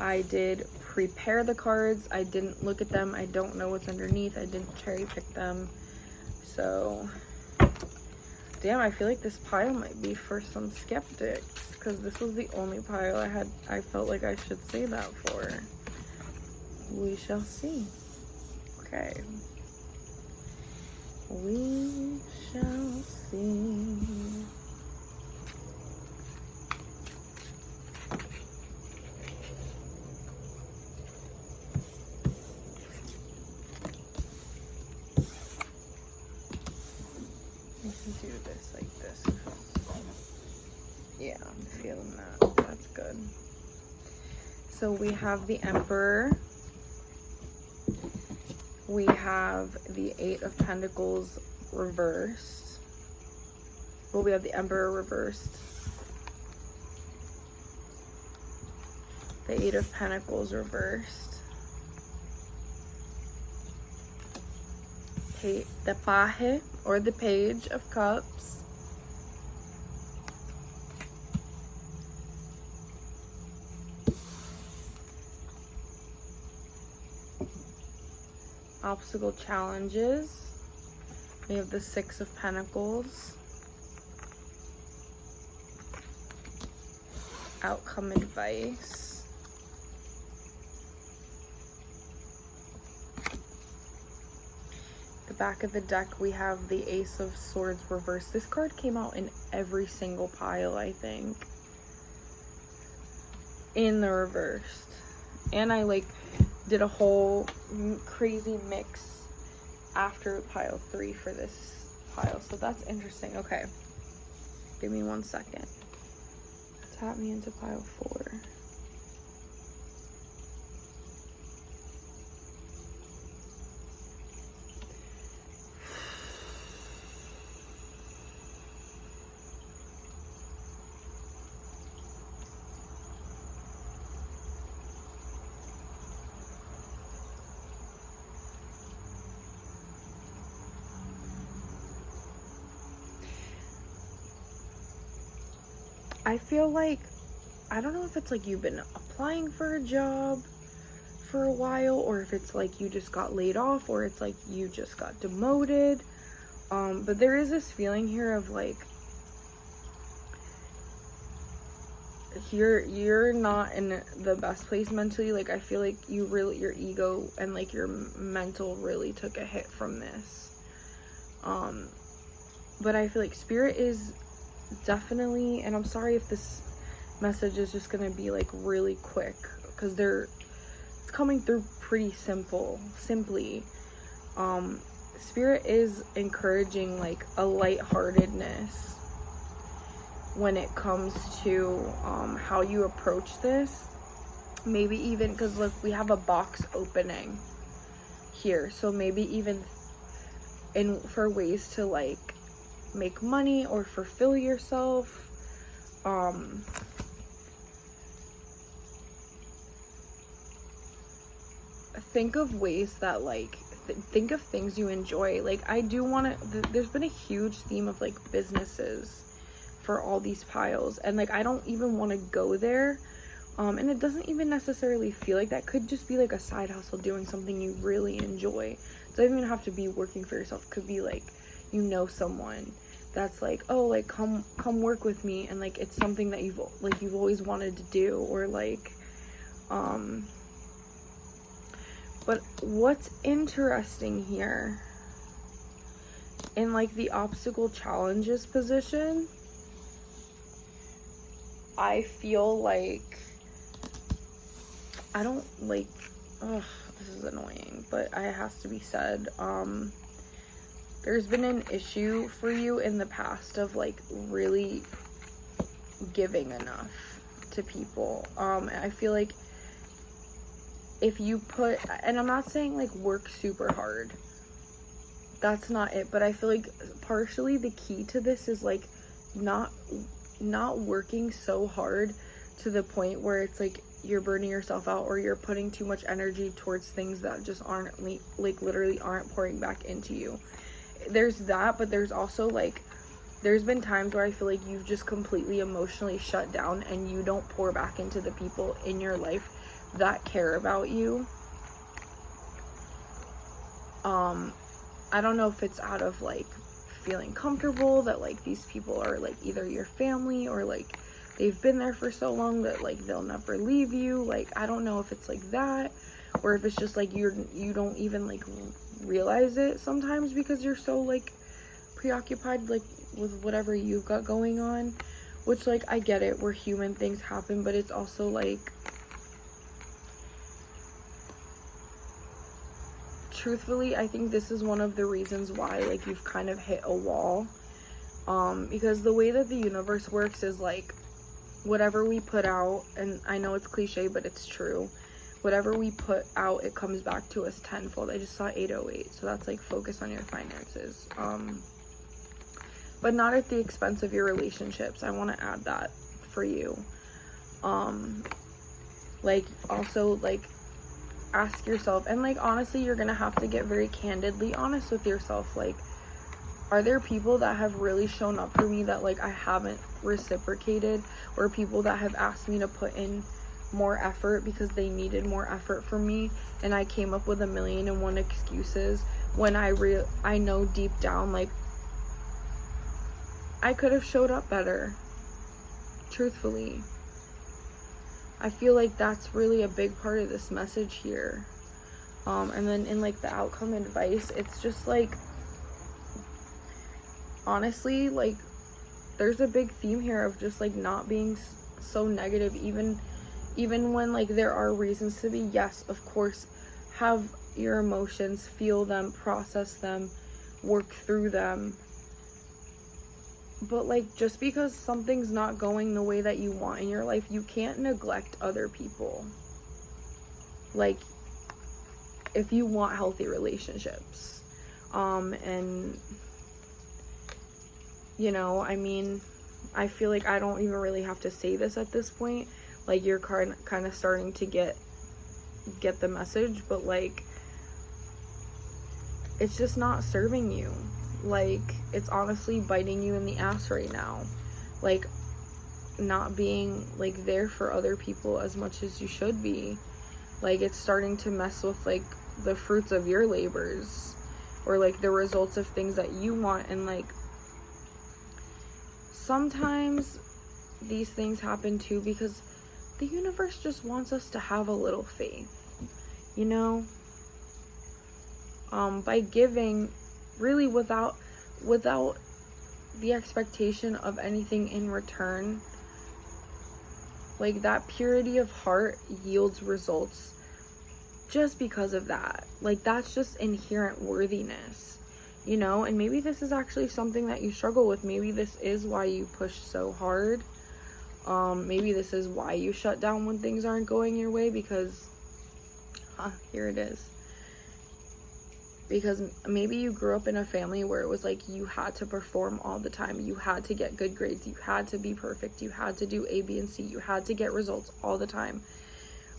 Speaker 1: I did prepare the cards. I didn't look at them. I don't know what's underneath. I didn't cherry pick them. So, damn, I feel like this pile might be for some skeptics, because this was the only pile I felt like I should say that for. We shall see. Okay. We shall see. Do this like this. Yeah, I'm feeling that. That's good. So we have the Emperor. We have the 8 of Pentacles reversed. Well, we have the Emperor reversed. The 8 of Pentacles reversed. The Page, or the Page of Cups. Obstacle challenges. We have the 6 of Pentacles. Outcome advice. The back of the deck, we have the Ace of Swords reversed. This card came out in every single pile, I think, in the reversed. And I like did a whole crazy mix after pile 3 for this pile, so that's interesting. Okay, give me 1 second. Tap me into pile 4. I feel like, I don't know if it's like you've been applying for a job for a while, or if it's like you just got laid off, or it's like you just got demoted. But there is this feeling here of like, you're not in the best place mentally. Like, I feel like your ego and like your mental really took a hit from this. But I feel like Spirit is definitely, and I'm sorry if this message is just gonna be like really quick, because it's coming through pretty simply. Spirit is encouraging like a lightheartedness when it comes to how you approach this. Maybe even because look, we have a box opening here, so maybe even for ways to like make money or fulfill yourself. Think of ways that like think of things you enjoy. Like I do want to there's been a huge theme of like businesses for all these piles, and like I don't even want to go there, and it doesn't even necessarily feel like that. Could just be like a side hustle, doing something you really enjoy. It doesn't even have to be working for yourself. It could be like, you know, someone that's like, oh, like come work with me, and like it's something that you've always wanted to do, or like but what's interesting here in like the obstacle challenges position, I feel like I don't like, ugh, this is annoying, but it has to be said. There's been an issue for you in the past of like really giving enough to people. I feel like if you put, and I'm not saying like work super hard, that's not it, but I feel like partially the key to this is like not working so hard to the point where it's like you're burning yourself out, or you're putting too much energy towards things that just aren't like literally aren't pouring back into you. There's that, but there's also like there's been times where I feel like you've just completely emotionally shut down and you don't pour back into the people in your life that care about you. I don't know if it's out of like feeling comfortable that like these people are like either your family, or like they've been there for so long that like they'll never leave you. Like I don't know if it's like that, or if it's just like you don't even like realize it sometimes because you're so like preoccupied like with whatever you've got going on, which like I get it, we're human, things happen, but it's also like truthfully I think this is one of the reasons why like you've kind of hit a wall, because the way that the universe works is like whatever we put out, and I know it's cliche but it's true, whatever we put out, it comes back to us tenfold. I just saw 808, so that's like focus on your finances, but not at the expense of your relationships. I want to add that for you. Like also like ask yourself, and like honestly you're gonna have to get very candidly honest with yourself, like are there people that have really shown up for me that like I haven't reciprocated, or people that have asked me to put in more effort because they needed more effort from me, and I came up with 1,000,001 excuses when I know deep down like I could have showed up better. Truthfully, I feel like that's really a big part of this message here. And then in like the outcome advice, it's just like honestly like there's a big theme here of just like not being so negative, even when like there are reasons to be. Yes, of course, have your emotions, feel them, process them, work through them, but like just because something's not going the way that you want in your life, you can't neglect other people. Like if you want healthy relationships, and you know, I mean, I feel like I don't even really have to say this at this point, like you're kind of starting to get the message, but like it's just not serving you. Like it's honestly biting you in the ass right now, like not being like there for other people as much as you should be. Like it's starting to mess with like the fruits of your labors, or like the results of things that you want. And like sometimes these things happen too because the universe just wants us to have a little faith, you know, by giving really without the expectation of anything in return. Like that purity of heart yields results just because of that. Like, that's just inherent worthiness, you know? And maybe this is actually something that you struggle with. Maybe this is why you push so hard. Maybe this is why you shut down when things aren't going your way, because here it is. Because maybe you grew up in a family where it was like you had to perform all the time. You had to get good grades. You had to be perfect. You had to do A, B, and C. You had to get results all the time.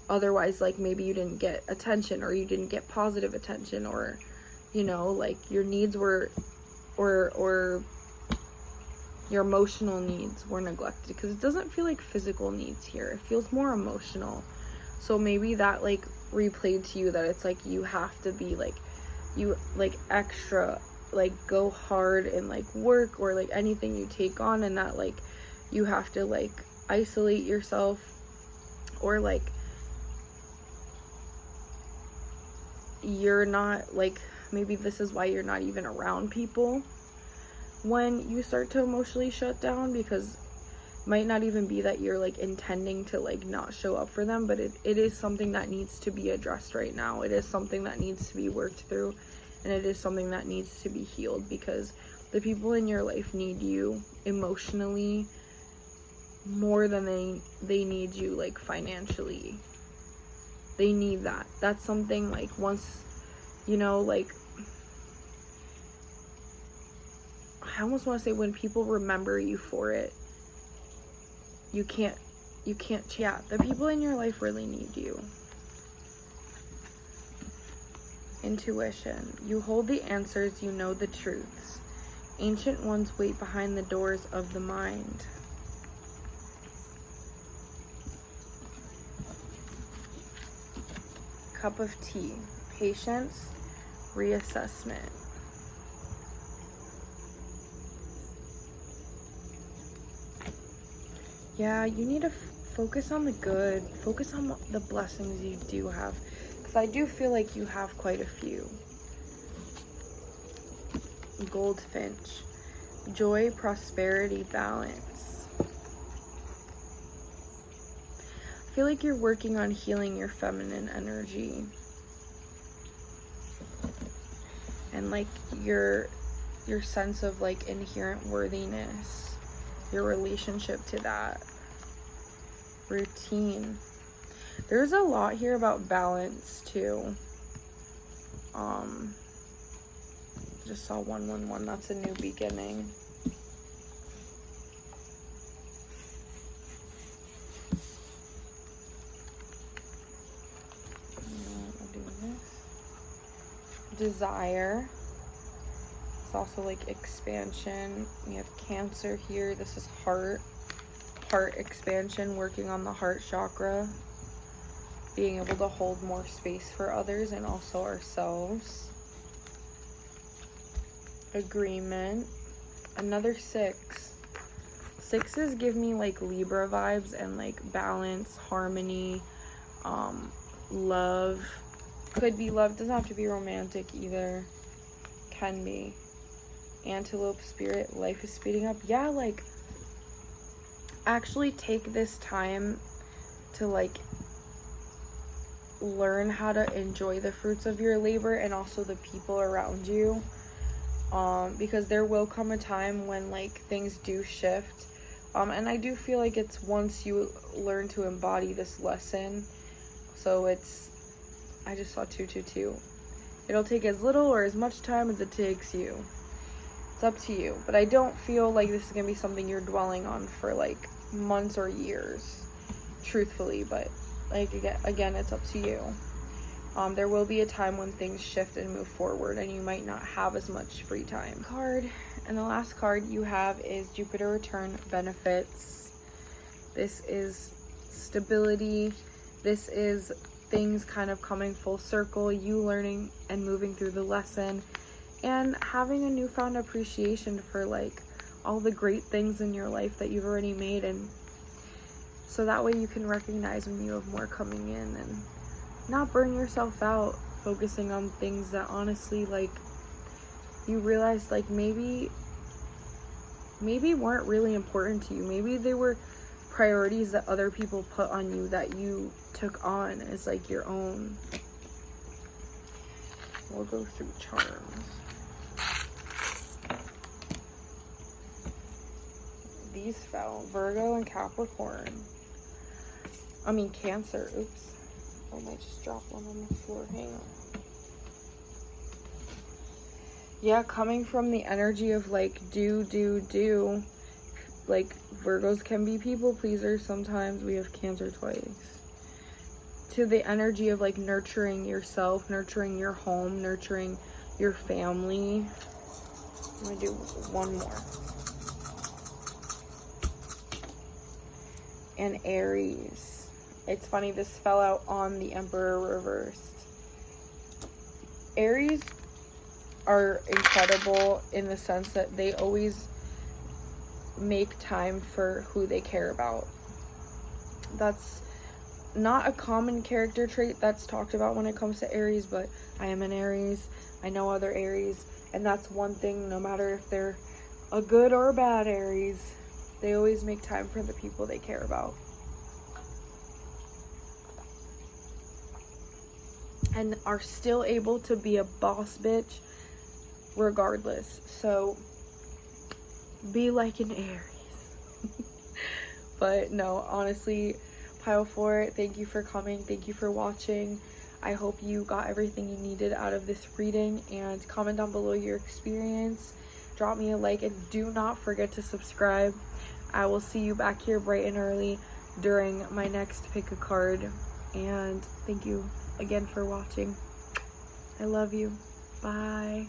Speaker 1: Otherwise, like, maybe you didn't get attention, or you didn't get positive attention, or, you know, like, your needs were, or your emotional needs were neglected. Because it doesn't feel like physical needs here. It feels more emotional. So maybe that, like, replayed to you that it's like you have to be, like, you, like, extra, like, go hard and, like, work, or, like, anything you take on, and that, like, you have to, like, isolate yourself, or, like, you're not, like, maybe this is why you're not even around people when you start to emotionally shut down, because it might not even be that you're, like, intending to, like, not show up for them, but it is something that needs to be addressed right now. It is something that needs to be worked through, and it is something that needs to be healed, because the people in your life need you emotionally more than they need you, like, financially. They need that. That's something, like, once, you know, like, I almost want to say, when people remember you for it, you can't chat. The people in your life really need you. Intuition. You hold the answers, you know the truths. Ancient ones wait behind the doors of the mind. Cup of tea. Patience, reassessment. Yeah, you need to focus on the good. Focus on the blessings you do have. Because I do feel like you have quite a few. Goldfinch. Joy, prosperity, balance. I feel like you're working on healing your feminine energy. And, like, your sense of, like, inherent worthiness. Your relationship to that. Routine. There's a lot here about balance too. Just saw 111. That's a new beginning. I'll do this. Desire. It's also, like, expansion. We have Cancer here. This is heart expansion, working on the heart chakra, being able to hold more space for others and also ourselves. Agreement. Another 6. 6s give me, like, Libra vibes, and, like, balance, harmony, love. Could be love, doesn't have to be romantic either. Can be. Antelope spirit, life is speeding up. Yeah, like, actually take this time to, like, learn how to enjoy the fruits of your labor and also the people around you, because there will come a time when, like, things do shift, and I do feel like it's once you learn to embody this lesson. So it's, I just saw 222. It'll take as little or as much time as it takes you. It's up to you, but I don't feel like this is gonna be something you're dwelling on for, like, months or years, truthfully. But, like, again, it's up to you. There will be a time when things shift and move forward, and you might not have as much free time. Card, and the last card you have is Jupiter return, benefits. This is stability. This is things kind of coming full circle, you learning and moving through the lesson, and having a newfound appreciation for, like, all the great things in your life that you've already made, and so that way you can recognize when you have more coming in and not burn yourself out focusing on things that honestly, like, you realize, like, maybe weren't really important to you. Maybe they were priorities that other people put on you that you took on as, like, your own. we'll go through charms. These fell. Virgo and Capricorn. I mean Cancer. Oops. I might just drop one on the floor. Hang on. Yeah, coming from the energy of like do. Like Virgos can be people pleasers sometimes. We have Cancer twice. To the energy of like nurturing yourself, nurturing your home, nurturing your family. I'm gonna do one more. And Aries. It's funny, this fell out on the Emperor reversed. Aries are incredible in the sense that they always make time for who they care about. That's not a common character trait that's talked about when it comes to Aries, but I am an Aries. I know other Aries, and that's one thing, no matter if they're a good or a bad Aries, they always make time for the people they care about. And are still able to be a boss bitch regardless. So be like an Aries. But no, honestly, pile 4, thank you for coming. Thank you for watching. I hope you got everything you needed out of this reading, and comment down below your experience. Drop me a like, and do not forget to subscribe. I will see you back here bright and early during my next pick a card. And thank you again for watching. I love you. Bye.